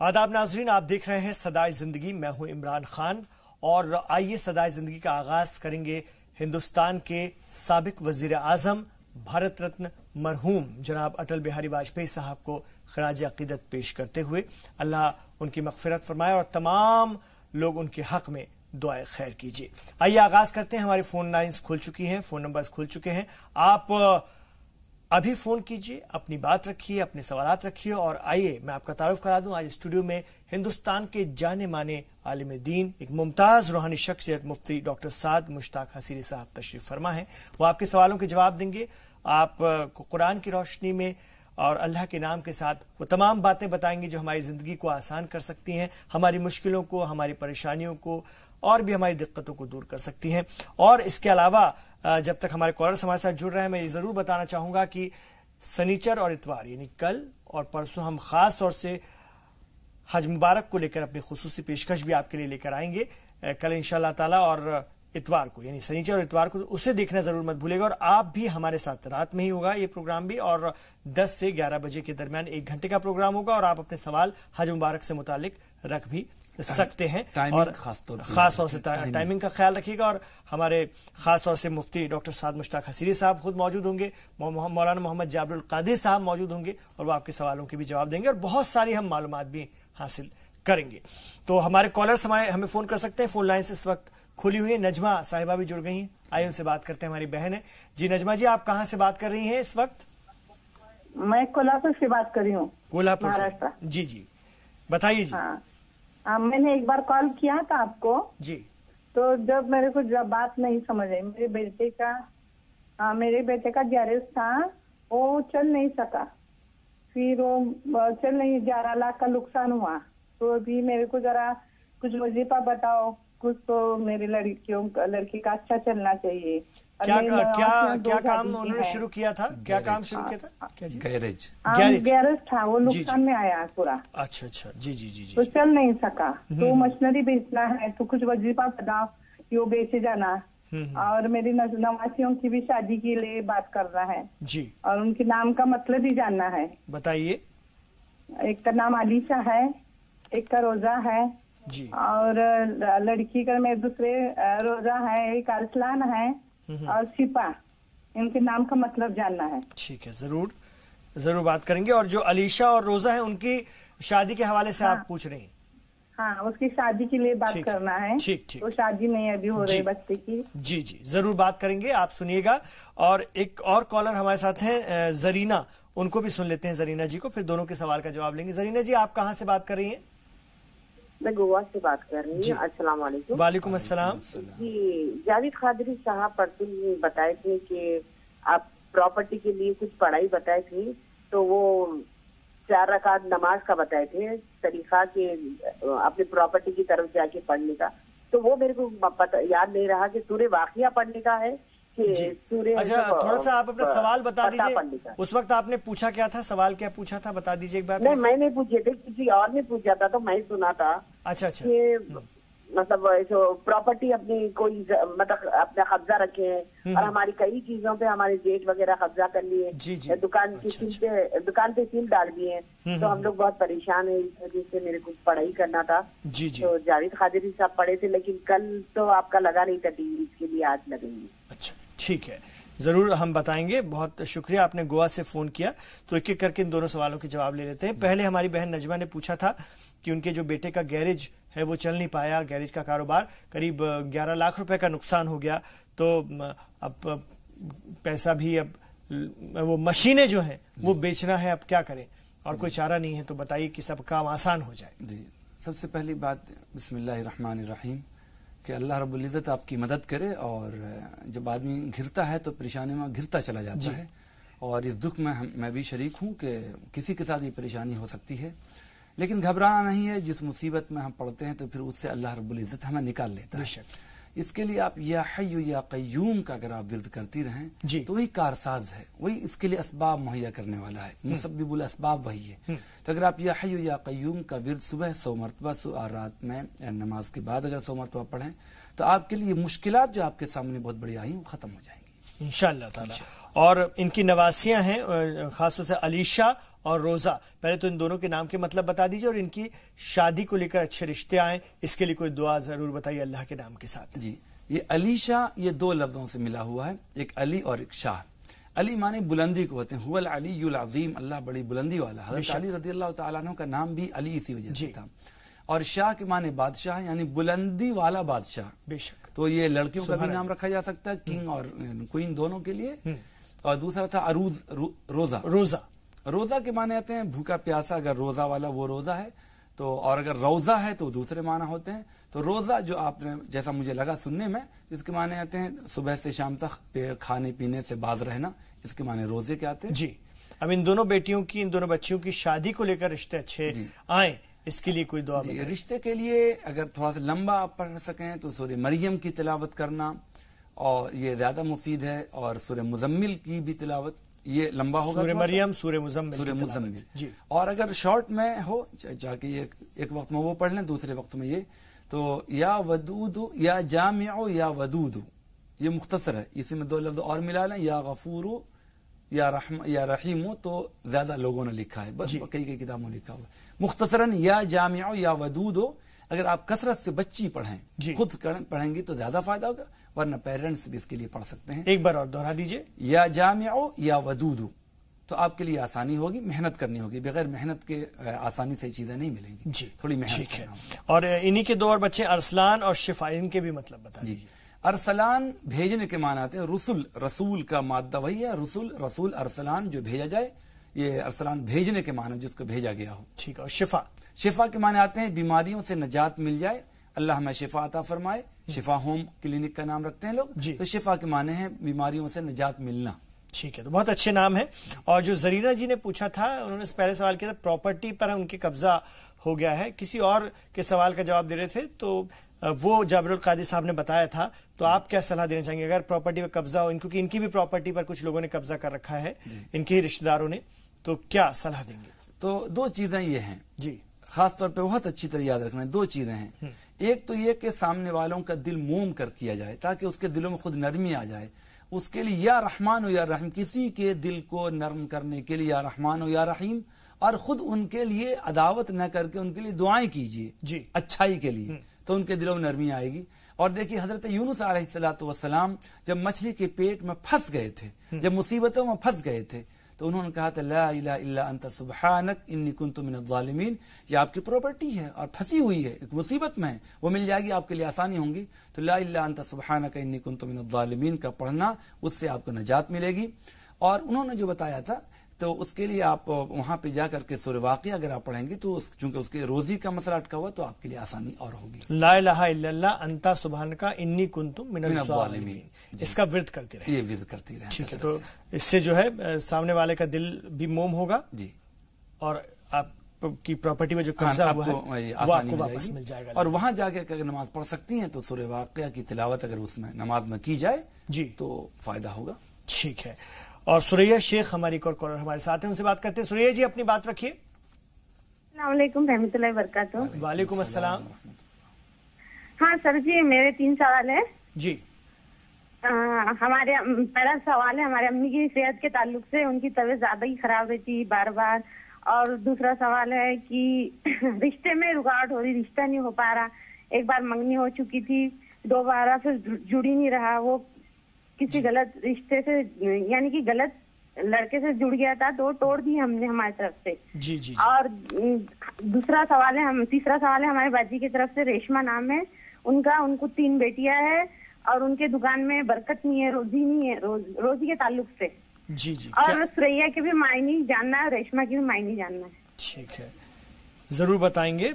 आदाब नाजरीन, आप देख रहे हैं सदाए जिंदगी। मैं हूं इमरान खान और आइए सदाए जिंदगी का आगाज करेंगे हिंदुस्तान के साबिक वजीर आजम भारत रत्न मरहूम जनाब अटल बिहारी वाजपेयी साहब को खराज अकीदत पेश करते हुए। अल्लाह उनकी मगफिरत फरमाए और तमाम लोग उनके हक में दुआए खैर कीजिए। आइए आगाज करते हैं। हमारी फोन लाइन्स खुल चुकी हैं, फोन नंबर्स खुल चुके हैं। आप अभी फोन कीजिए, अपनी बात रखिए, अपने सवालात रखिए। और आइए मैं आपका तारुफ करा दूं, आज स्टूडियो में हिंदुस्तान के जाने माने आलिम दीन, एक मुमताज रूहानी शख्सियत मुफ्ती डॉक्टर साद मुश्ताक हसीरी साहब तशरीफ फरमा है। वो आपके सवालों के जवाब देंगे, आपको कुरान की रोशनी में और अल्लाह के नाम के साथ वो तमाम बातें बताएंगे जो हमारी ज़िंदगी को आसान कर सकती हैं, हमारी मुश्किलों को, हमारी परेशानियों को और भी हमारी दिक्कतों को दूर कर सकती हैं। और इसके अलावा जब तक हमारे कॉलर्स हमारे साथ जुड़ रहे हैं, मैं ये ज़रूर बताना चाहूँगा कि शनिचर और इतवार यानी कल और परसों हम ख़ास तौर से हज मुबारक को लेकर अपनी खुसूसी पेशकश भी आपके लिए लेकर आएंगे कल इंशाअल्लाह ताला। और इतवार को यानी शनिचर और इतवार को उसे देखना जरूर मत भूलेगा। और आप भी हमारे साथ, रात में ही होगा ये प्रोग्राम भी, और 10 से 11 बजे के दरमियान 1 घंटे का प्रोग्राम होगा और आप अपने सवाल हज मुबारक से मुतालिक रख भी सकते हैं। और खास तौर से टाइमिंग का ख्याल रखिएगा। और हमारे खास तौर से मुफ्ती डॉक्टर साद मुश्ताक हसीरी साहब खुद मौजूद होंगे, मौलाना मोहम्मद जाबिरुल कादिर साहब मौजूद होंगे और वो आपके सवालों के भी जवाब देंगे और बहुत सारी हम मालूमात भी हासिल करेंगे। तो हमारे कॉलर्स हमें फोन कर सकते हैं। फोन लाइन इस वक्त खुली हुई है। नजमा साहिबा भी जुड़ गई हैं, आइए उनसे बात करते हैं। हमारी बहन है जी। नजमा जी, आप कहाँ से बात कर रही हैं इस वक्त? मैं कोल्हापुर से बात कर रही हूँ, कोल्हापुर से। जी जी, बताइए जी। मैंने एक बार कॉल किया था आपको जी, तो जब मेरे को जब बात नहीं समझ आई, मेरे बेटे का गैरेज था, वो चल नहीं सका, फिर वो चल नहीं, 11 लाख का नुकसान हुआ। तो अभी मेरे को जरा कुछ वजीफा बताओ, कुछ तो मेरी लड़की का अच्छा चलना चाहिए। क्या काम उन्होंने शुरू किया था? क्या काम शुरू किया था? क्या जी? गैरेज था, वो नुकसान में आया पूरा। अच्छा अच्छा, जी जी जी जी। तो चल नहीं सका, तो मशीनरी बेचना है, तो कुछ वजीफा बताओ कि वो बेचे जाना। और मेरी नवासियों की भी शादी के लिए बात करना है जी, और उनके नाम का मतलब भी जानना है। बताइए। एक का नाम अलीशा है, एक का रोजा है जी, और लड़की का में दूसरे रोजा है, एक अरसलान है और शिपा। इनके नाम का मतलब जानना है। ठीक है, जरूर बात करेंगे। और जो अलीशा और रोजा है, उनकी शादी के हवाले से आप पूछ रही हैं? हाँ, उसकी शादी के लिए बात करना है। ठीक, तो शादी नहीं अभी हो रही बच्चे की। जी जी, जरूर बात करेंगे, आप सुनिएगा। और एक और कॉलर हमारे साथ हैं जरीना, उनको भी सुन लेते हैं जरीना जी को, फिर दोनों के सवाल का जवाब लेंगे। जरीना जी, आप कहाँ से बात कर रही हैं? मैं गोवा से बात कर रही हूँ। अस्सलाम वालेकुम। वालेकुम अस्सलाम। जी, जावेद खादरी साहब परसों बताए थे कि आप प्रॉपर्टी के लिए कुछ पढ़ाई बताए थे, तो वो 4 रकात नमाज का बताए थे तरीका के अपने प्रॉपर्टी की तरफ जाके पढ़ने का। तो वो मेरे को याद नहीं रहा कि सूरे वाक़िया पढ़ने का है कि सूरे। अच्छा, थोड़ा सा आप अपना सवाल बता दीजिए। उस वक्त आपने पूछा क्या था? सवाल क्या पूछा था, बता दीजिए एक बार। नहीं, मैं नहीं पूछे थे, किसी और ने पूछा था, तो मैं सुना था। अच्छा अच्छा, मतलब जो प्रॉपर्टी अपनी कोई मतलब अपना कब्जा रखे हैं और हमारी कई चीजों पे हमारे जेठ वगैरह कब्जा कर लिए, दुकान पे सील डाल दिए हैं। तो हम लोग बहुत परेशान है, इस वजह से मेरे को पढ़ाई करना था। जी जी। तो जावेद खादरी साहब पढ़े थे, लेकिन कल तो आपका लगा नहीं था टीवी, इसके लिए आज लगेंगे। अच्छा, ठीक है, जरूर हम बताएंगे। बहुत शुक्रिया, आपने गोवा से फोन किया। तो एक एक करके इन दोनों सवालों के जवाब ले लेते हैं। पहले हमारी बहन नजमा ने पूछा था कि उनके जो बेटे का गैरेज है वो चल नहीं पाया, गैरेज का कारोबार, करीब 11 लाख रुपए का नुकसान हो गया। तो अब पैसा भी, अब वो मशीनें जो हैं वो बेचना है, अब क्या करें और कोई चारा नहीं है। तो बताइए कि सब काम आसान हो जाए। जी, सबसे पहली बात बिस्मिल्लाहिर्रहमानिर्रहीम कि अल्लाह रब्बुल इज़्ज़त आपकी मदद करे। और जब आदमी घिरता है तो परेशानी में घिरता चला जाता है, और इस दुख में मैं भी शरीक हूँ कि किसी के साथ ये परेशानी हो सकती है। लेकिन घबराना नहीं है, जिस मुसीबत में हम पड़ते हैं तो फिर उससे अल्लाह रब्बुल इज़्ज़त हमें निकाल लेता है। इसके लिए आप या हय्यु या क़य्यूम का अगर आप विर्द करती रहें तो वही कारसाज है, वही इसके लिए असबाब मुहैया करने वाला है, मुसब्बिबुल असबाब वही है। तो अगर आप या हय्यु या क़य्यूम का विर्द सुबह 100 मरतबा और रात में नमाज के बाद अगर 100 मरतबा पढ़ें तो आपके लिए मुश्किलात जो आपके सामने बहुत बड़ी आई वो खत्म हो जाएंगी। इंशाअल्लाह ताला। और इनकी नवासियां हैं खास तौर से अलीशा और रोजा, पहले तो इन दोनों के नाम के मतलब बता दीजिए और इनकी शादी को लेकर अच्छे रिश्ते आए, इसके लिए कोई दुआ जरूर बताइए अल्लाह के नाम के साथ। जी, ये अलीशा ये दो लफ्जों से मिला हुआ है, एक अली और एक शाह। अली माने बुलंदी को होते हैं, हुवल अलीयुल अज़ीम, अल्लाह बड़ी बुलंदी वाला। हज़रत अली रज़ियल्लाहु तआला अन्हु का नाम भी अली इसी वजह से था। और शाह के माने बादशाह, यानी बुलंदी वाला बादशाह। बेशक। तो ये लड़कियों का भी नाम रखा जा सकता है, किंग और क्वीन दोनों के लिए। और दूसरा था अरूज, रोजा। रोजा, रोजा के माने आते हैं भूखा प्यासा, अगर रोजा वाला वो रोजा है तो, और अगर रोजा है तो दूसरे माना होते हैं। तो रोजा जो आपने जैसा मुझे लगा सुनने में, इसके माने आते हैं सुबह से शाम तक खाने पीने से बाज रहना, इसके माने रोजे के आते हैं। जी, अब इन दोनों बेटियों की, इन दोनों बच्चियों की शादी को लेकर रिश्ते अच्छे आए, इसके लिए कोई दुआ? रिश्ते के लिए अगर थोड़ा सा लंबा आप पढ़ सकें तो सूरह मरियम की तिलावत करना, और ये ज्यादा मुफीद है, और सूरह मुजम्मिल की भी तिलावत, ये लंबा होगा। सूरह मरियम, सूरह मुजम्मिल जी। और अगर शॉर्ट में हो जाके एक वक्त में वो पढ़ लें, दूसरे वक्त में ये, तो या वदूदु या जामिउ या वदूदु, ये मुख्तसर है, इसी में दो लफ्ज और मिला लें, या गफूरु या रहीमु, तो ज्यादा लोगों ने लिखा है, बस कई किताबों में लिखा हुआ है। मुख्तसरन या जामिउ या वदूदु, अगर आप कसरत से बच्ची पढ़ें, खुद पढ़ेंगी तो ज्यादा फायदा होगा, वरना पेरेंट्स भी इसके लिए पढ़ सकते हैं। एक बार और दोहरा दीजिए। या जामिउ या वदूदु, तो आपके लिए आसानी होगी, मेहनत करनी होगी, बगैर मेहनत के आसानी से चीजें नहीं मिलेंगी। जी, थोड़ी मेहनत। ठीक है। और इन्हीं के दो और बच्चे अरसलान और शिफा, इनके भी मतलब बता दीजिए। अरसलान भेजने के माने आते हैं, रुसुल, रसूल का मादा वही है, रुसुल, रसूल, अरसलान जो भेजा जाए, ये अरसलान भेजने के माने जिसको भेजा गया हो। ठीक है। और शिफा? शिफा के माने आते हैं बीमारियों से नजात मिल जाए, अल्लाह हमें शिफा अता फरमाए। शिफा होम क्लिनिक का नाम रखते हैं लोग, तो शिफा के माने हैं बीमारियों से नजात मिलना। ठीक है, तो बहुत अच्छे नाम है। और जो जरीना जी ने पूछा था, उन्होंने पहले सवाल किया था, प्रॉपर्टी पर उनके कब्जा हो गया है, किसी और के सवाल का जवाब दे रहे थे, तो वो जाबिरुल कादिर साहब ने बताया था। तो आप क्या सलाह देना चाहेंगे अगर प्रॉपर्टी पर कब्जा हो, क्योंकि इनकी भी प्रॉपर्टी पर कुछ लोगों ने कब्जा कर रखा है, इनके ही रिश्तेदारों ने, तो क्या सलाह देंगे? तो दो चीजें ये हैं जी, खास तौर पे बहुत अच्छी तरह याद रखना है। दो चीजें हैं, एक तो ये कि सामने वालों का दिल मोम कर किया जाए, ताकि उसके दिलों में खुद नरमी आ जाए। उसके लिए या रहमान हो या रहीम, किसी के दिल को नरम करने के लिए या रहमान हो या रहीम, और खुद उनके लिए अदावत न करके उनके लिए दुआएं कीजिए जी, अच्छाई के लिए, तो उनके दिलों में नरमी आएगी। और देखिए हजरत यूनुस अलैहिस्सलातु वस्सलाम जब मछली के पेट में फंस गए थे, जब मुसीबतों में फंस गए थे, तो उन्होंने कहा था ला इलाहा इल्ला अंत सुब्हानक इन्नी कुन्तु मिनज़ ज़ालिमीन। ये आपकी प्रॉपर्टी है और फंसी हुई है, एक मुसीबत में है, वो मिल जाएगी, आपके लिए आसानी होंगी। तो ला इल्ला अंत सुब्हानक इन्नी कुन्तु मिनज़ ज़ालिमीन का पढ़ना, उससे आपको नजात मिलेगी। और उन्होंने जो बताया था, तो उसके लिए आप वहां पे जाकर के सूरह वाक़िया अगर आप पढ़ेंगे, तो चूंकि उसके रोजी का मसला अटका हुआ, तो आपके लिए आसानी और होगी। ला इलाहा इल्लल्लाह अंता सुब्हानका इन्नी कुन्तु मिनज़ ज़ालिमीन, इसका विर्द करते रहे। ये विर्द करती रहे। ठीक है, तो इससे जो है सामने वाले का दिल भी मोम होगा जी, और आपकी प्रॉपर्टी में जो कब्जा हुआ है वो आपको वापस मिल जाएगा। और वहां जाके अगर नमाज पढ़ सकती हैं, तो सूरह वाक़िया की तिलावत अगर उसमें नमाज में की जाए जी, तो फायदा होगा। ठीक है। और सुरैया शेख हमारी एक और कॉलर हमारे साथ हैं, उनसे बात करते हैं। सुरैया जी अपनी बात रखिए। अस्सलाम वालेकुम रहमतुल्लाहि व बरकातहू। वालेकुम अस्सलाम। हाँ सर जी, मेरे 3 सवाल है जी। हमारे पहला सवाल है हमारे अम्मी की सेहत के ताल्लुक से, उनकी तबीयत ज्यादा ही खराब रहती बार बार। और दूसरा सवाल है कि रिश्ते में रुकावट हो रही, रिश्ता नहीं हो पा रहा। एक बार मंगनी हो चुकी थी, दोबारा फिर जुड़ ही नहीं रहा, वो किसी गलत रिश्ते से, यानी कि गलत लड़के से जुड़ गया था, तो तोड़ दी हमने हमारी तरफ से जी, जी। और तीसरा सवाल है हमारे बाजी की तरफ से, रेशमा नाम है उनका, उनको 3 बेटियां है और उनके दुकान में बरकत नहीं है, रोजी नहीं है, रोजी के ताल्लुक से जी जी। और सुरैया के भी मायने जानना है, रेशमा की भी मायने जानना है। ठीक है, जरूर बताएंगे।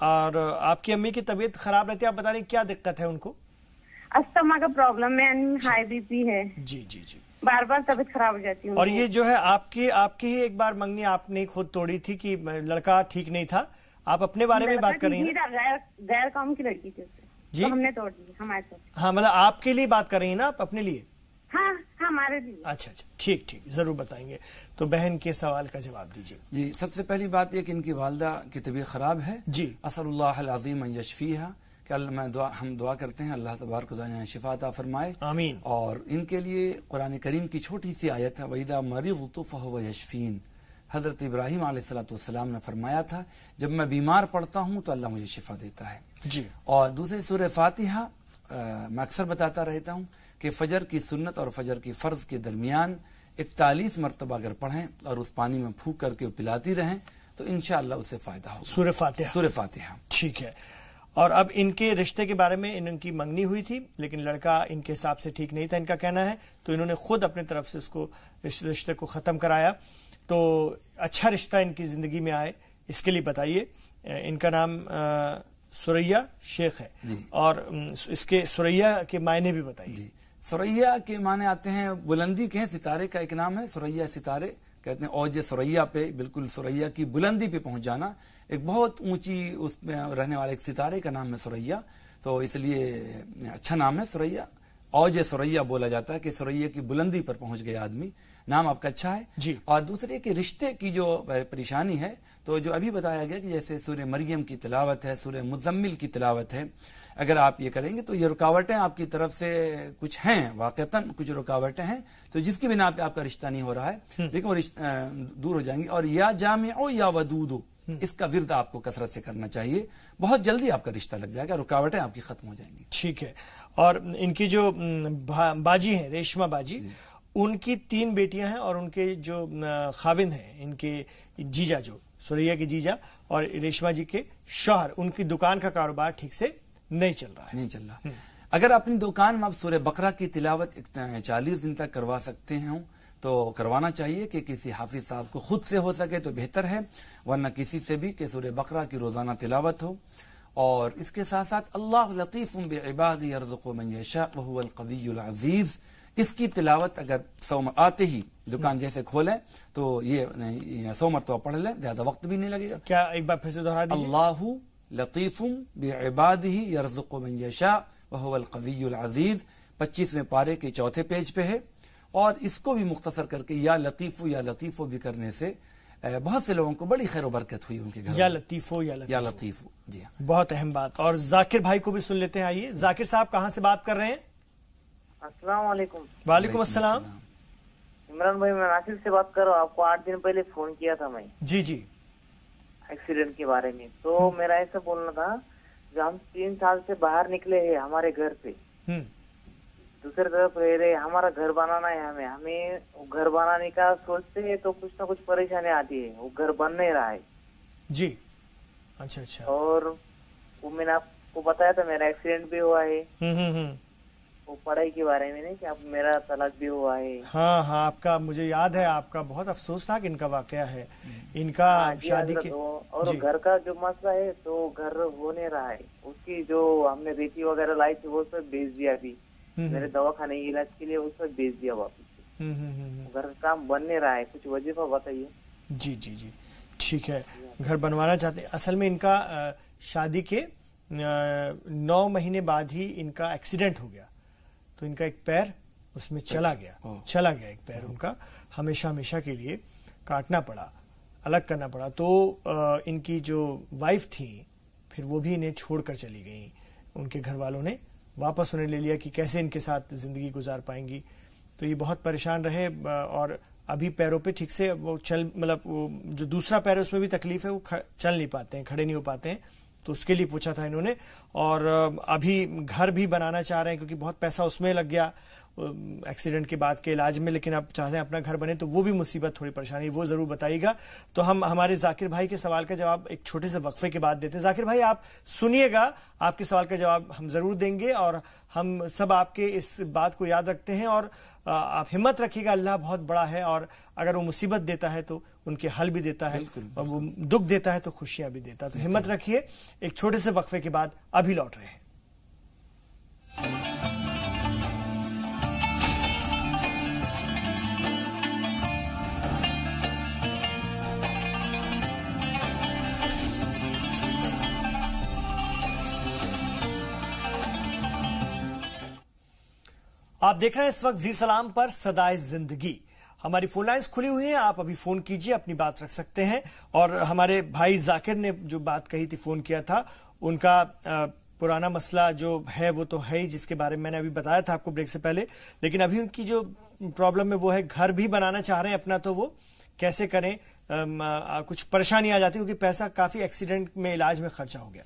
और आपकी अम्मी की तबीयत खराब रहती है, आप बता रहे क्या दिक्कत है उनको? अस्थमा का प्रॉब्लम है, हाई बीपी है जी जी जी, बार बार तबीयत खराब हो जाती है। और ये जो है आपकी ही एक बार मंगनी आपने खुद तोड़ी थी कि लड़का ठीक नहीं था, आप अपने बारे में बात कर रही हैं? गैर कौम की लड़की थी जी, तो हमने तोड़ दी हमारे साथ। हाँ, मतलब आपके लिए बात कर रही है ना आप, अपने लिए? हाँ हमारे लिए। अच्छा, ठीक, जरूर बताएंगे। तो बहन के सवाल का जवाब दीजिए जी। सबसे पहली बात यह कि इनकी वालिदा की तबीयत खराब है जी, असलुल्लाह अल अज़ीम अन यशफीहा, کہ ہم دعا کرتے ہیں اللہ تبارک و تعالی شفا عطا فرمائے آمین. اور ان کے لیے قرآن کریم کی چھوٹی سی آیت ہے وَإِذَا مَرِضْتُ فَهُوَ يَشْفِينِ. حضرت ابراہیم علیہ السلام نے فرمایا تھا جب میں بیمار پڑتا ہوں تو اللہ مجھے شفا دیتا ہے. جی. اور دوسرے سورہ فاتحہ میں اکثر بتاتا رہتا ہوں کہ فجر کی سنت اور فجر کی فرض کے درمیان 41 مرتبہ اگر پڑھیں اور اس پانی میں پھونک کر کے پلاتی رہیں تو انشاءاللہ اس سے فائدہ ہوگا. سورہ فاتحہ. سورہ فاتحہ. ٹھیک ہے. اور اب ان کے رشتے کے بارے میں ان کی منگنی ہوئی تھی لیکن لڑکا ان کے حساب سے ٹھیک نہیں تھا ان کا کہنا ہے, تو انہوں نے خود اپنے طرف سے اس رشتے کو ختم کرایا. تو اچھا رشتہ ان کی زندگی میں آئے اس کے لیے بتائیے. ان کا نام سریہ شیخ ہے جی. اور اس کے سریہ کے معنی بھی بتائیے. جی. سریہ کے معنی آتے ہیں بلندی کے ہیں, ستارے کا ایک نام ہے سریہ, ستارے کہتے ہیں اوج سریہ پہ, بالکل سریہ کی بلندی پہ پہنچ جانا. ایک بہت اونچی اس میں رہنے والے ایک ستارے کا نام ہے سریہ, تو اس لیے اچھا نام ہے سریہ. اوج سریہ بولا جاتا ہے کہ سریہ کی بلندی پر پہنچ گیا آدمی. نام آپ کا اچھا ہے جی. اور دوسرے کہ رشتے کی جو پریشانی ہے تو جو ابھی بتایا گیا کہ جیسے سورہ مریم کی تلاوت ہے, سورہ مزمل کی تلاوت ہے, اگر آپ یہ کریں گے تو یہ رکاوٹیں آپ کی طرف سے کچھ ہیں, واقعتاً کچھ رکاوٹیں ہیں تو جس کی بنا پہ آپ کا رشتہ نہیں ہو رہا ہے لیکن وہ دور ہو جائیں گی. اور یا جامعو یا ودودو, اس کا ورد آپ کو کثرت سے کرنا چاہیے, بہت جلدی آپ کا رشتہ لگ جائے گا, رکاوٹیں آپ کی ختم ہو جائیں گی. ٹھیک ہے. اور ان کی جو باجی ہیں ریشما باجی, ان کی 3 بیٹیاں ہیں اور ان کے جو خاوند ہیں ان کے جیجا, جو سریہ کے جیجا اور ریشما جی کے شوہر, ان کی دکان کا کاروبار ٹھیک سے نہیں چل رہا ہے. نہیں چل رہا. اگر اپنی دکان میں آپ سورہ بقرہ کی تلاوت 40 دن تک کروا سکتے ہیں تو کروانا چاہیے, کہ کسی حافظ صاحب کو خود سے ہو سکے تو بہتر ہے, ورنہ کسی سے بھی کہ سورہ بقرہ کی روزانہ تلاوت ہو. اور اس کے ساتھ ساتھ اللہ لطیف بعبادہ یرزق من یشاء وهو القوی العزیز, اس کی تلاوت اگر 100 آتے ہی دکان جیسے کھولیں تو یہ 100 مرتبہ پڑھ لیں, زیادہ وقت بھی نہیں لگے گا. کیا ایک بار پھر سے دہرا دیجیے. اللہ لطیف بعبادہ یرزق من یشاء وهو القوی العزیز, 25ویں پارے کے 4تھے پیج پہ ہے. اور اس کو بھی مختصر کر کے یا لطیفو بھی کرنے سے بہت سے لوگوں کو بڑی خیر و برکت ہوئی ان کے گھر. یا لطیفو یا لطیفو. جی ہاں, بہت اہم بات. اور ذاکر بھائی کو بھی سن لیتے ہیں. آئیے ذاکر صاحب, کہاں سے بات کر رہے ہیں؟ السلام علیکم. وعلیکم السلام. عمران بھائی, میں ناصر سے بات کر رہا ہوں. آپ کو 8 دن پہلے فون کیا تھا میں. جی جی. ایکسیڈنٹ کے بارے میں. تو میرا ایسا بولنا تھا جو ہم 3 سال سے باہر نکلے ہیں ہمارے گھر سے, دوسری طرف رہ رہے, ہمارا گھر بنانا ہے, ہمیں گھر بنانے کا سوچتے ہیں تو کچھ نہ کچھ پریشانی آتی ہے, وہ گھر بن نہیں رہا ہے. جی. اچھا اچھا. اور وہ میں نے آپ کو بتایا تھا میرا ایکسیڈنٹ بھی ہوا ہے, وہ پڑھائی کے بارے میں نہیں کہ اب میرا طلاق بھی ہوا ہے. ہاں ہاں, آپ کا مجھے یاد ہے, آپ کا بہت افسوسناک ان کا واقعہ ہے, ان کا شادی کے. اور گھر کا جو مسئلہ ہے تو گھر ہو نہیں رہا ہے. اس کی جو ہم نے ریتی وغیرہ لائی تھی وہ سب بیچ دیا, بھی میرے دواخانے کے علاج کے لیے وہ سب بیچ دیا واپس. گھر کا کام بن نہیں رہا ہے, کچھ وظیفہ بتائیے. جی جی جی ٹھیک ہے. گھر بنوانا چاہتے ہیں. اصل میں ان کا شادی کے 9 مہینے بعد ہی ان کا ایکسیڈنٹ ہو گیا, تو ان کا ایک پیر اس میں چلا گیا ایک پیر ان کا ہمیشہ کے لیے کاٹنا پڑا, الگ کرنا پڑا. تو ان کی جو وائف تھی پھر وہ بھی انہیں چھوڑ کر چلی گئیں. ان کے گھر والوں نے واپس انہیں لے لیا کہ کیسے ان کے ساتھ زندگی گزار پائیں گی. تو یہ بہت پریشان رہے, اور ابھی پیروں پہ ٹھیک سے وہ مطلب وہ جو دوسرا پیر ہے اس میں بھی تکلیف ہے, وہ چل نہیں پاتے ہیں, کھڑے نہیں ہو پاتے ہیں. تو اس کے لیے پوچھا تھا انہوں نے. اور ابھی گھر بھی بنانا چاہ رہے ہیں کیونکہ بہت پیسہ اس میں لگ گیا ایکسیڈنٹ کے بعد کے علاج میں, لیکن اب چاہتے ہیں اپنا گھر بنے, تو وہ بھی مصیبت تھوڑی پریشانی, وہ ضرور بتائیے گا. تو ہم ہمارے ذاکر بھائی کے سوال کا جواب ایک چھوٹے سے وقفے کے بعد دیتے ہیں. ذاکر بھائی آپ سنیے گا, آپ کے سوال کا جواب ہم ضرور دیں گے, اور ہم سب آپ کے اس بات کو یاد رکھتے ہیں. اور آپ ہمت رکھیے گا, اللہ بہت بڑا ہے, اور اگر وہ مصیبت دیتا ہے تو ان کے حل بھی دیتا ہے, اور وہ دکھ دیتا ہے تو خوشیاں بھی دیتا ہے. تو ہمت رکھیے. ایک چھوٹے سے وقفے کے بعد ابھی لوٹ رہے ہیں. آپ دیکھ رہے ہیں اس وقت زی سلام پر صدائے زندگی. ہماری فون لائنز کھلی ہوئی ہیں, آپ ابھی فون کیجئے, اپنی بات رکھ سکتے ہیں. اور ہمارے بھائی ذاکر نے جو بات کہی تھی, فون کیا تھا, ان کا पुराना मसला जो है वो तो है ही, जिसके बारे में मैंने अभी बताया था आपको ब्रेक से पहले, लेकिन अभी उनकी जो प्रॉब्लम है वो है घर भी बनाना चाह रहे हैं अपना, तो वो कैसे करें? कुछ परेशानी आ जाती है क्योंकि पैसा काफ़ी एक्सीडेंट में इलाज में खर्चा हो गया।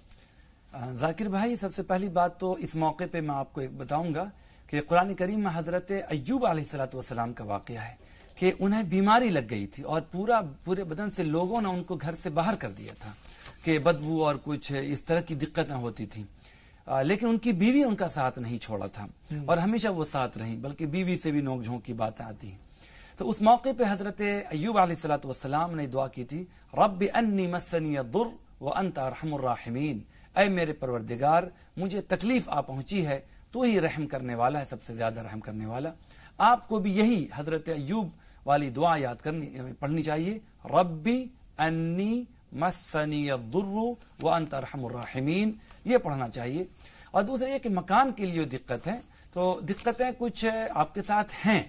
जाकिर भाई, सबसे पहली बात तो इस मौके पे मैं आपको एक बताऊंगा कि कुरान करीम में हजरत अय्यूब अलैहिस्सलाम का वाक़या है कि उन्हें बीमारी लग गई थी और पूरे बदन से लोगों ने उनको घर से बाहर कर दिया था कि बदबू और कुछ इस तरह की दिक्कतें होती थी, लेकिन उनकी बीवी उनका साथ नहीं छोड़ा था और हमेशा वो साथ रही, बल्कि बीवी से भी नोक-झोंक की बातें आती हैं। तो उस मौके पे हजरत अय्यूब अलैहिस्सलाम ने दुआ की थी, रब्बि अन्नी मस्सनी अद्दुर व अंत अरहमुर राहिमीन, ऐ मेरे परवरदिगार मुझे तकलीफ आ पहुंची है, तो ही रहम करने वाला है, सबसे ज्यादा रहम करने वाला। आपको भी यही हजरत अय्यूब वाली दुआ याद पढ़नी चाहिए, रब्बी अन्नी मस्सनी अद्दुर्रु व अंत अरहमुर राहिमीन, ये पढ़ना चाहिए। और दूसरा ये कि मकान के लिए दिक्कत है, तो दिक्कतें कुछ आपके साथ हैं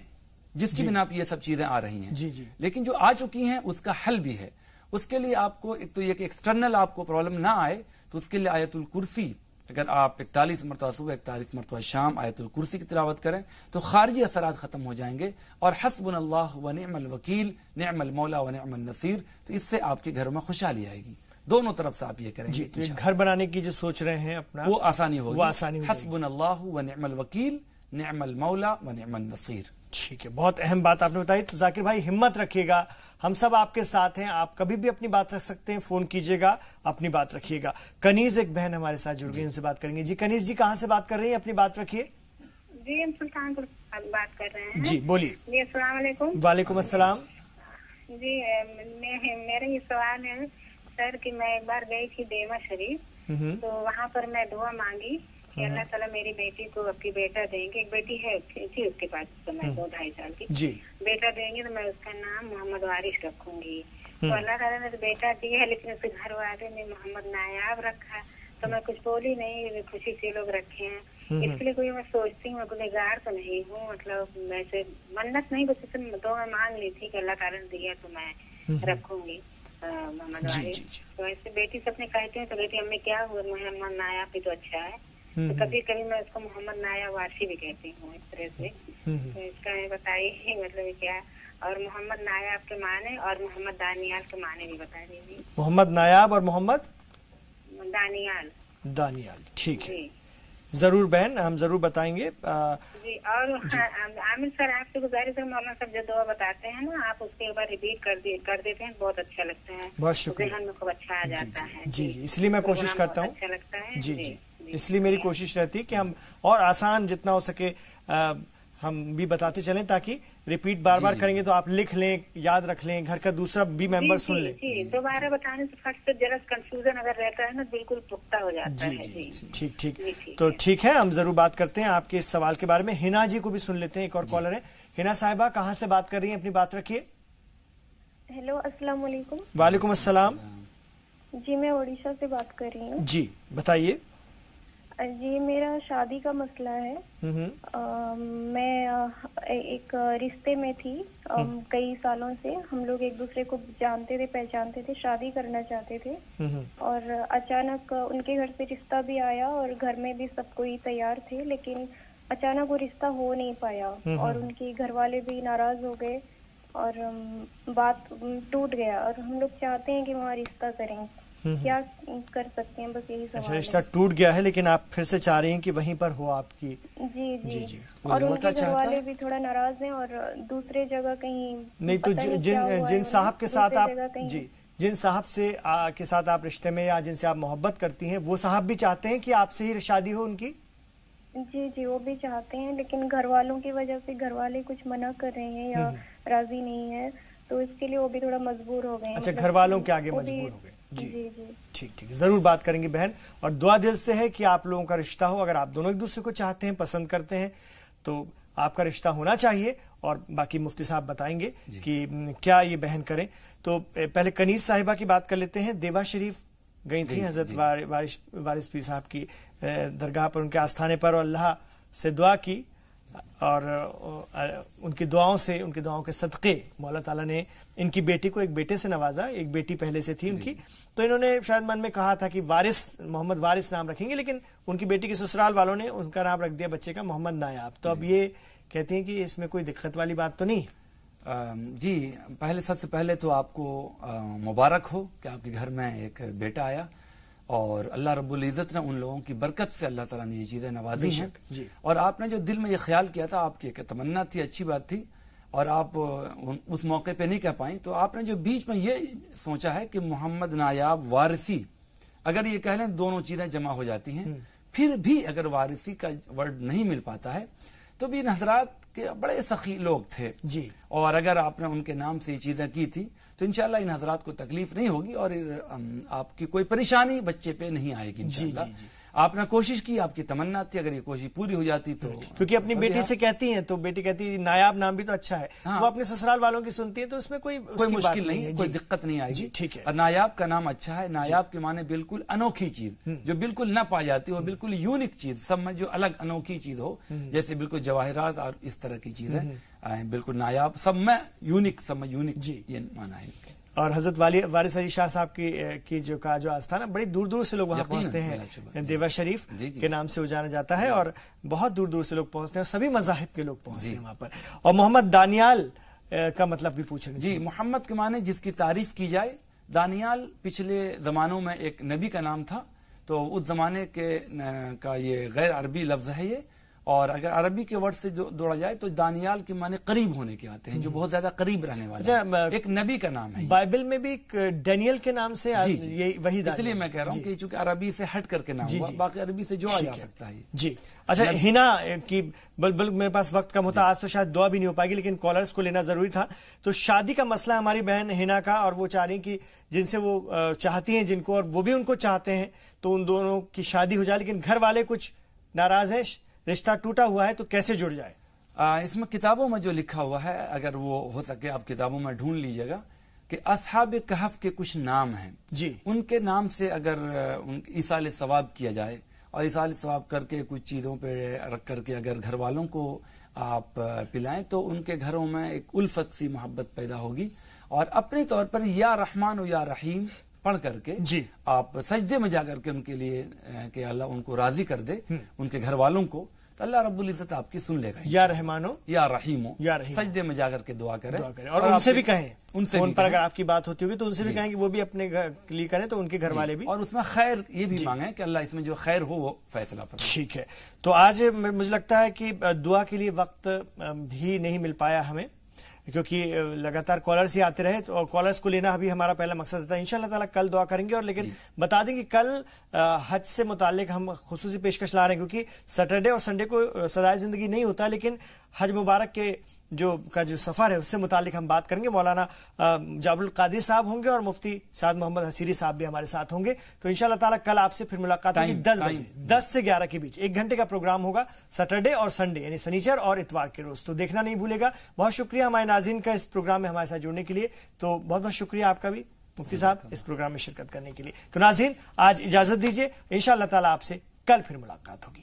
जिसकी बिना पे ये सब चीजें आ रही हैं, जी। लेकिन जो आ चुकी हैं उसका हल भी है। उसके लिए आपको एक तो ये कि एक्सटर्नल आपको प्रॉब्लम ना आए, तो उसके लिए आयतुल कुर्सी, अगर आप 41 मरतबा सुबह 41 मरतबा शाम आयतुल कुर्सी की तिलावत करें तो खारजी असरात खत्म हो जाएंगे। और हस्बुनल्लाह व निअमल वकील निअमल मौला व निअमल नसीर, तो इससे आपके घर में खुशहाली आएगी। दोनों तरफ से आप ये करेंगे तो घर बनाने की जो सोच रहे हैं अपना, वो आसानी होगी। हस्बुनल्लाह व निअमल वकील निअमल मौला व निअमल नसीर। ठीक है, बहुत अहम बात आपने बताई। तो जाकिर भाई हिम्मत रखिएगा, हम सब आपके साथ हैं, आप कभी भी अपनी बात रख सकते हैं, फोन कीजिएगा, अपनी बात रखिएगा। कनीज एक बहन हमारे साथ जुड़ गई, उनसे बात करेंगे। जी कनीज जी, कहाँ से बात कर रही हैं? अपनी बात रखिए। जी हम सुल्तानपुर बात कर रहे हैं। जी बोलिए। जी अस्सलाम वालेकुम। वालेकुम अस्सलाम। जी मेरा ये सवाल है सर कि मैं एक बार गई थी देवा शरीफ, तो वहाँ पर मैं दुआ मांगी कि अल्लाह ताला मेरी बेटी को आपकी बेटा देंगे। एक बेटी है थी उसके पास समय 2-2.5 साल की जी। बेटा देंगे तो मैं उसका नाम मोहम्मद वारिस रखूंगी। तो अल्लाह ताला ने तो बेटा दिया है, लेकिन उसके घर वाले ने मोहम्मद नायाब रखा, तो मैं कुछ बोली नहीं, खुशी से लोग रखे हैं। इसके लिए कोई मैं सोचती हूँ, गुनहगार तो नहीं हूँ, मतलब वैसे मन्नत नहीं, बस दो मैं मांग ली थी कि अल्लाह ताला ने दिया तो मैं रखूंगी मोहम्मद वारिस। तो ऐसे बेटी से अपने कहते हैं तो बेटी अम्मी क्या हुआ, मोहम्मद नायाब भी तो अच्छा है, तो कभी कभी मैं उसको मोहम्मद नाया वारसी भी कहती हूँ इस तरह से। तो इसका बताइए मतलब क्या, और मोहम्मद नायाब के माने और मोहम्मद दानियाल के माने भी बता दीजिए। मोहम्मद नायाब और मोहम्मद दानियाल, ठीक है, जरूर बहन, हम जरूर बताएंगे। जी। और आमिर सर आपसे गुजारिश है, मौलाना साहब जो दुआ बताते हैं ना, आप उसके ऊपर रिपीट कर देते हैं, बहुत अच्छा लगता है, बहुत शुक्रिया, ज़हन में खूब अच्छा आ जाता है। जी जी, इसलिए मैं कोशिश करता हूँ, अच्छा लगता है। जी जी, इसलिए मेरी कोशिश रहती है कि हम और आसान जितना हो सके हम भी बताते चलें, ताकि रिपीट बार बार करेंगे तो आप लिख लें, याद रख लें, घर का दूसरा भी मेंबर सुन ले। दोबारा बताने से फट से जरा कंफ्यूजन अगर रहता है ना, बिल्कुल पुख्ता हो जाता है। ठीक ठीक, तो ठीक है, हम जरूर बात करते हैं आपके इस सवाल के बारे में। हिना जी को भी सुन लेते हैं, एक और कॉलर है। हिना साहिबा कहाँ से बात कर रही हैं? अपनी बात रखिए। हेलो अस्सलाम वालेकुम। वालेकुम अस्सलाम। जी मैं उड़ीसा से बात कर रही हूँ। जी बताइए। जी मेरा शादी का मसला है। मैं एक रिश्ते में थी कई सालों से, हम लोग एक दूसरे को जानते थे, पहचानते थे, शादी करना चाहते थे, और अचानक उनके घर से रिश्ता भी आया और घर में भी सब कोई तैयार थे, लेकिन अचानक वो रिश्ता हो नहीं पाया और उनके घर वाले भी नाराज हो गए और बात टूट गया, और हम लोग चाहते हैं कि वहाँ रिश्ता करें, क्या कर सकते हैं, बस यही सवाल। अच्छा, रिश्ता टूट गया है लेकिन आप फिर से चाह रही हैं कि वहीं पर हो आपकी। जी जी, जी। और उनके घर वाले भी थोड़ा नाराज हैं और दूसरे जगह कहीं नहीं, तो जिन साहब के साथ आप जिन साहब से के साथ आप रिश्ते में या जिनसे आप मोहब्बत करती हैं, वो साहब भी चाहते हैं कि आपसे ही शादी हो उनकी? जी जी, वो भी चाहते हैं, लेकिन घर वालों की वजह से घर वाले कुछ मना कर रहे हैं या राजी नहीं है, तो इसके लिए वो भी थोड़ा मजबूर हो गए। अच्छा, घर वालों के आगे मजबूर हो गए। जी जी, ठीक ठीक, जरूर बात करेंगे बहन, और दुआ दिल से है कि आप लोगों का रिश्ता हो। अगर आप दोनों एक दूसरे को चाहते हैं, पसंद करते हैं, तो आपका रिश्ता होना चाहिए, और बाकी मुफ्ती साहब बताएंगे कि क्या ये बहन करें। तो पहले कनीज साहिबा की बात कर लेते हैं। देवा शरीफ गई थी हजरत वारिस पीर साहब की दरगाह पर, उनके आस्थाने पर, और अल्लाह से दुआ की اور ان کی دعاؤں سے، ان کی دعاؤں کے صدقے مولا تعالیٰ نے ان کی بیٹی کو ایک بیٹے سے نوازا. ایک بیٹی پہلے سے تھی ان کی، تو انہوں نے شاید من میں کہا تھا کہ وارث، محمد وارث نام رکھیں گے، لیکن ان کی بیٹی کے سسرال والوں نے ان کا نام رکھ دیا بچے کا محمد نایاب. تو اب یہ کہتے ہیں کہ اس میں کوئی دقت والی بات تو نہیں؟ جی، سب سے پہلے تو آپ کو مبارک ہو کہ آپ کے گھر میں ایک بیٹا آیا، اور اللہ رب العزت نے ان لوگوں کی برکت سے اللہ تعالیٰ نے یہ چیزیں نوازی ہیں. اور آپ نے جو دل میں یہ خیال کیا تھا، آپ کی ایک تمنا تھی، اچھی بات تھی، اور آپ اس موقع پہ نہیں کہہ پائیں، تو آپ نے جو بیچ میں یہ سوچا ہے کہ محمد نایاب وارثی، اگر یہ کہہ لیں دونوں چیزیں جمع ہو جاتی ہیں، پھر بھی اگر وارثی کا ورڈ نہیں مل پاتا ہے تو بھی ان حضرات کے بڑے سخی لوگ تھے جی، اور اگر آپ نے ان کے نام سے یہ چیزیں کی تھی تو انشاءاللہ ان حضرات کو تکلیف نہیں ہوگی اور آپ کی کوئی پریشانی بچے پہ نہیں آئے گی انشاءاللہ. آپ نے کوشش کی، آپ کی تمنا تھی، اگر یہ کوشش پوری ہو جاتی تو، کیونکہ اپنی بیٹی سے کہتی ہیں تو بیٹی کہتی ہے نایاب نام بھی تو اچھا ہے، وہ اپنے سسرال والوں کی سنتی ہے تو اس میں کوئی مشکل نہیں، کوئی دقت نہیں آئے گی. ٹھیک ہے. اور نایاب کا نام اچھا ہے. نایاب کے معنی بالکل انوکھی چیز، جو بالکل نہ پائی جاتی ہو، بالکل یونک چیز، سب میں جو الگ انوکھی چیز ہو، جیسے بالکل جواہرات اور اس طرح کی چیزیں، بالکل نایاب، سب میں یونک، سب میں یونک جی، یہ معنی ہے. اور حضرت وارث علی شاہ صاحب کی جو آستانہ، بڑی دور دور سے لوگ وہاں پہنچتے ہیں. دیوا شریف کے نام سے وہ جانا جاتا ہے، اور بہت دور دور سے لوگ پہنچتے ہیں، سبھی مذاہب کے لوگ پہنچتے ہیں وہاں پر. اور محمد دانیال کا مطلب بھی پوچھیں گے. جی، محمد کے معنی جس کی تعریف کی جائے. دانیال پچھلے زمانوں میں ایک نبی کا نام تھا، تو اس زمانے کا یہ غیر عربی لفظ ہے یہ، اور اگر عربی کے ورڈ سے جو دوڑا جائے تو دانیال کے معنی قریب ہونے کے آتے ہیں، جو بہت زیادہ قریب رہنے والا ہے، ایک نبی کا نام ہے. بائبل میں بھی ڈینیل کے نام سے وہی، اس لیے میں کہہ رہا ہوں کہ چونکہ عربی سے ہٹ کر کے نام ہوا، باقی عربی سے جوڑا جا سکتا ہے. جی اچھا، ہنا کی بلبل، میرے پاس وقت کم ہوتا، آج تو شاید دعا بھی نہیں ہو پائے گی، لیکن کالرز کو لینا ضروری تھا. تو شادی کا مسئلہ ہماری بہن ہنا کا، اور وہ چاہ رہی کہ جن سے وہ چاہتی ہیں جن کو، اور وہ بھی ان کو چاہتے ہیں، تو ان دونوں کی شادی ہو جائے، لیکن گھر والے کچھ ناراض ہیں، رشتہ ٹوٹا ہوا ہے، تو کیسے جڑ جائے؟ اس میں کتابوں میں جو لکھا ہوا ہے، اگر وہ ہو سکے آپ کتابوں میں ڈھونڈ لیجئے گا، کہ اصحاب کہف کے کچھ نام ہیں جی، ان کے نام سے اگر ایصال ثواب کیا جائے، اور ایصال ثواب کر کے کچھ چیزوں پہ رکھ کر کے اگر گھر والوں کو آپ پلائیں، تو ان کے گھروں میں ایک الفت سی محبت پیدا ہوگی. اور اپنے طور پر یا رحمان و یا رحیم پڑھ کر کے جی، آپ سجدے میں جا کر کے ان کے لیے کہ اللہ ان کو راضی کر دے، ان کے گھر والوں کو، تو اللہ رب العزت آپ کی سن لے گا. یا رحمانو یا رحیمو، سجدے میں جا کر کے دعا کریں، اور ان سے بھی کہیں، ان پر اگر آپ کی بات ہوتی ہوگی تو ان سے بھی کہیں کہ وہ بھی اپنے گھر کے لیے کریں، تو ان کے گھر والے بھی، اور اس میں خیر یہ بھی مانگیں کہ اللہ اس میں جو خیر ہو وہ فیصلہ فرمائے. ٹھیک ہے. تو آج مجھے لگتا ہے کہ دعا کے لیے وقت بھی نہیں مل پایا ہمیں، کیونکہ لگاتار کالرز ہی آتے رہے، اور کالرز کو لینا ابھی ہمارا پہلا مقصد تھا. انشاءاللہ تعالیٰ کل دعا کریں گے. اور لیکن بتا دیں کہ کل حج سے متعلق ہم خصوصی پیشکش لا رہے ہیں، کیونکہ سیٹرڈے اور سنڈے کو سدائے زندگی نہیں ہوتا، لیکن حج مبارک کے جو سفر ہے اس سے متعلق ہم بات کریں گے. مولانا جابر القادری صاحب ہوں گے، اور مفتی سعد محمد حسیری صاحب بھی ہمارے ساتھ ہوں گے. تو انشاءاللہ تعالیٰ کل آپ سے پھر ملاقات ہوگی 10 بجے، 10 سے 11 کے بیچ. 1 گھنٹے کا پروگرام ہوگا، سیٹرڈے اور سنڈے، یعنی سنیچر اور اتوار کے روز. تو دیکھنا نہیں بھولے گا. بہت شکریہ ہمارے ناظرین کا اس پروگرام میں ہمارے ساتھ جڑنے کے لیے. تو بہت بہت شکریہ آپ کا بھی مفتی صاحب اس پروگرام میں شرکت کرنے کے لیے. تو ناظرین آج اجازت دیجیے، انشاءاللہ تعالیٰ آپ سے کل پھر ملاقات ہوگی.